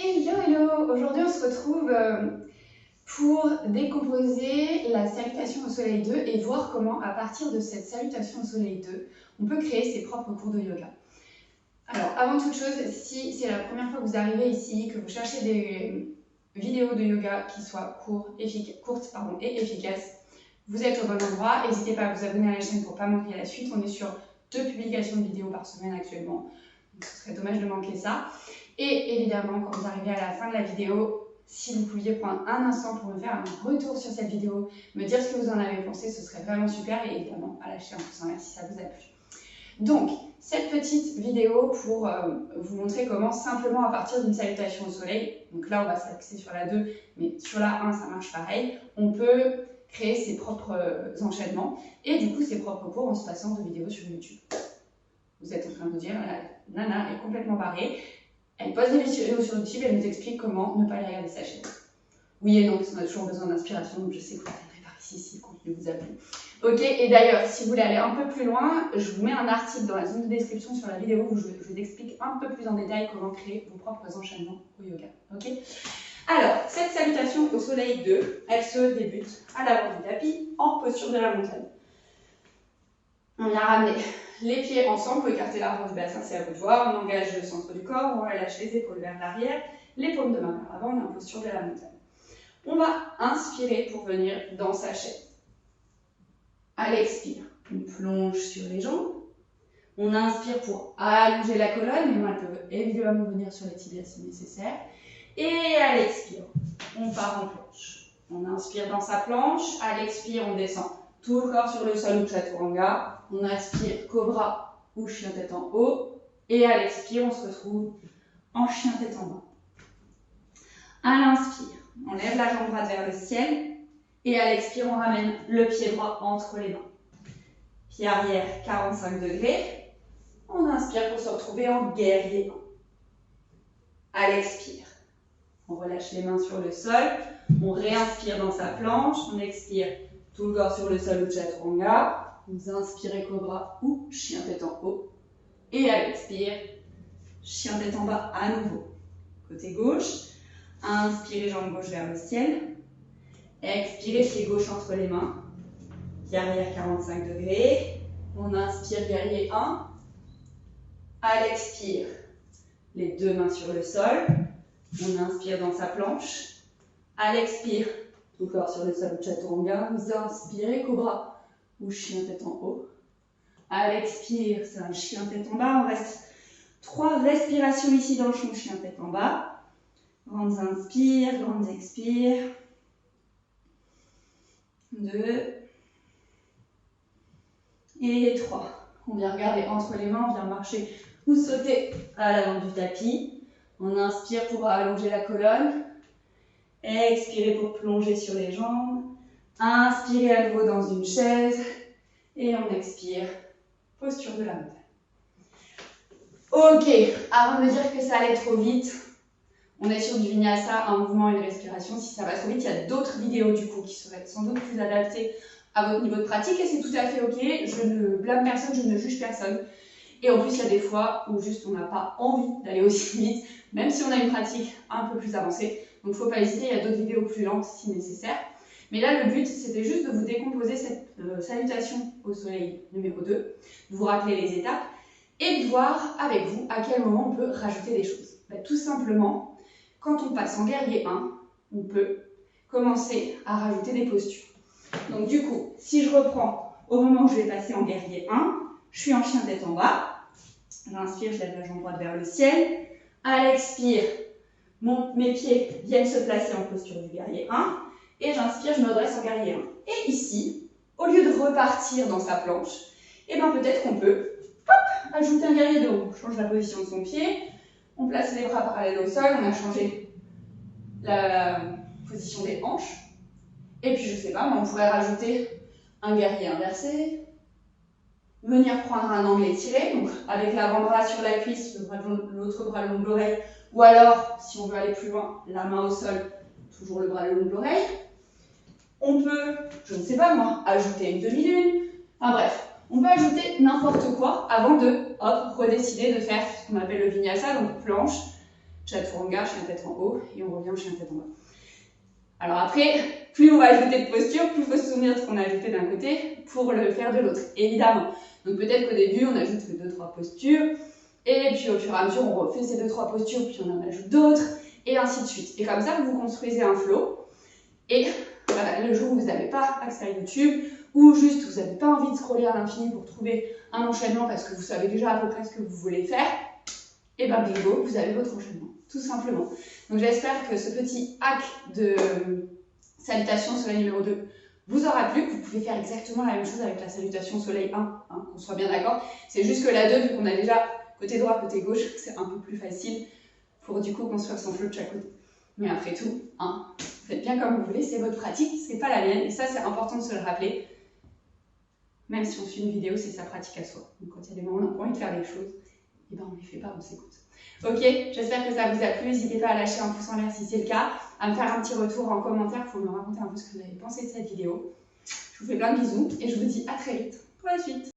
Hello, hello! Aujourd'hui, on se retrouve pour décomposer la salutation au soleil 2 et voir comment, à partir de cette salutation au soleil 2, on peut créer ses propres cours de yoga. Alors, avant toute chose, si c'est la première fois que vous arrivez ici, que vous cherchez des vidéos de yoga qui soient courtes et efficaces, vous êtes au bon endroit. N'hésitez pas à vous abonner à la chaîne pour ne pas manquer la suite. On est sur 2 publications de vidéos par semaine actuellement. Donc, ce serait dommage de manquer ça. Et évidemment, quand vous arrivez à la fin de la vidéo, si vous pouviez prendre un instant pour me faire un retour sur cette vidéo, me dire ce que vous en avez pensé, ce serait vraiment super. Et évidemment, à lâcher un pouce en l'air si ça vous a plu. Donc, cette petite vidéo pour vous montrer comment, simplement à partir d'une salutation au soleil, donc là on va s'axer sur la 2, mais sur la 1 ça marche pareil, on peut créer ses propres enchaînements et du coup ses propres cours en se passant de vidéos sur YouTube. Vous êtes en train de vous dire, la nana est complètement barrée, elle pose des vidéos sur YouTube et elle nous explique comment ne pas aller regarder sa chaîne. Oui et non, parce qu'on a toujours besoin d'inspiration, donc je sais que vous viendrez par ici si le contenu vous a plu. Ok, et d'ailleurs, si vous voulez aller un peu plus loin, je vous mets un article dans la zone de description sur la vidéo où je vous explique un peu plus en détail comment créer vos propres enchaînements au yoga. Ok. Alors, cette salutation au soleil 2, elle se débute à l'avant du tapis en posture de la montagne. On vient ramener les pieds ensemble pour écarter l'arbre du bassin, c'est à vous de voir. On engage le centre du corps, on relâche les épaules vers l'arrière, les paumes de main vers l'avant, on est en posture de la montagne. On va inspirer pour venir dans sa chaise. À l'expire, on plonge sur les jambes. On inspire pour allonger la colonne, mais elle peut évidemment venir sur les tibias si nécessaire. Et à l'expire, on part en planche. On inspire dans sa planche. À l'expire, on descend tout le corps sur le sol ou chaturanga. On aspire cobra ou chien tête en haut. Et à l'expire, on se retrouve en chien tête en bas. À l'inspire, on lève la jambe droite vers le ciel. Et à l'expire, on ramène le pied droit entre les mains. Pied arrière, 45 degrés. On inspire pour se retrouver en guerrier 1. À l'expire, on relâche les mains sur le sol. On réinspire dans sa planche. On expire tout le corps sur le sol ou chaturanga. Vous inspirez cobra ou chien tête en haut. Et à l'expire, chien tête en bas à nouveau. Côté gauche, inspirez jambe gauche vers le ciel. Expirez pied gauche entre les mains. Pied arrière 45 degrés. On inspire guerrier 1. À l'expire, les deux mains sur le sol. On inspire dans sa planche. À l'expire, tout le corps sur le sol, chaturanga. Vous inspirez cobra ou chien tête en haut. À l'expire, c'est un chien tête en bas. On reste 3 respirations ici dans le chien tête en bas. Grandes inspires, grandes expires. 2 et 3. On vient regarder entre les mains, on vient marcher ou sauter à l'avant du tapis. On inspire pour allonger la colonne. Expirez pour plonger sur les jambes. Inspirez à nouveau dans une chaise. Et on expire, posture de la montagne. Ok, avant de me dire que ça allait trop vite, on est sur du vinyasa, un mouvement et une respiration. Si ça va trop vite, il y a d'autres vidéos du coup qui seraient sans doute plus adaptées à votre niveau de pratique et c'est tout à fait ok. Je ne blâme personne, je ne juge personne. Et en plus, il y a des fois où juste on n'a pas envie d'aller aussi vite, même si on a une pratique un peu plus avancée. Donc il ne faut pas hésiter, il y a d'autres vidéos plus lentes si nécessaire. Mais là, le but, c'était juste de vous décomposer cette salutation au soleil numéro 2, de vous rappeler les étapes et de voir avec vous à quel moment on peut rajouter des choses. Tout simplement, quand on passe en guerrier 1, on peut commencer à rajouter des postures. Donc du coup, si je reprends au moment où je vais passer en guerrier 1, je suis en chien tête en bas. J'inspire, je lève la jambe droite vers le ciel. À l'expire, mes pieds viennent se placer en posture du guerrier 1. Et j'inspire, je me dresse en guerrier 1. Et ici, au lieu de repartir dans sa planche, eh ben peut-être qu'on peut ajouter un guerrier 2. On change la position de son pied. On place les bras parallèles au sol. On a changé la position des hanches. Et puis, je sais pas, on pourrait rajouter un guerrier inversé, venir prendre un angle étiré, donc avec l'avant-bras sur la cuisse, l'autre bras le long de l'oreille, ou alors, si on veut aller plus loin, la main au sol, toujours le bras le long de l'oreille. On peut, je ne sais pas moi, ajouter une demi-lune, enfin bref, on peut ajouter n'importe quoi avant de, hop, redécider de faire ce qu'on appelle le vinyasa, donc planche, chaturanga, chien tête en haut, et on revient au chien tête en bas. Alors après, plus on va ajouter de posture, plus il faut se souvenir de ce qu'on a ajouté d'un côté pour le faire de l'autre, évidemment. Donc peut-être qu'au début, on ajoute que 2-3 postures, et puis au fur et à mesure, on refait ces 2-3 postures, puis on en ajoute d'autres, et ainsi de suite. Et comme ça, vous construisez un flow, et voilà, le jour où vous n'avez pas accès à YouTube, ou juste vous n'avez pas envie de scroller à l'infini pour trouver un enchaînement parce que vous savez déjà à peu près ce que vous voulez faire, et ben bingo, vous avez votre enchaînement, tout simplement. Donc j'espère que ce petit hack de salutation soleil numéro 2 vous aura plu. Vous pouvez faire exactement la même chose avec la salutation soleil 1, hein, qu'on soit bien d'accord. C'est juste que la 2, vu qu'on a déjà côté droit, côté gauche, c'est un peu plus facile pour du coup construire son flow de chaque côté. Mais après tout, hein, faites bien comme vous voulez, c'est votre pratique, c'est pas la mienne, et ça c'est important de se le rappeler. Même si on suit une vidéo, c'est sa pratique à soi. Donc quand il y a des moments où on a envie de faire des choses, et ben on les fait pas, on s'écoute. Ok, j'espère que ça vous a plu. N'hésitez pas à lâcher un pouce en l'air si c'est le cas, à me faire un petit retour en commentaire pour me raconter un peu ce que vous avez pensé de cette vidéo. Je vous fais plein de bisous et je vous dis à très vite pour la suite.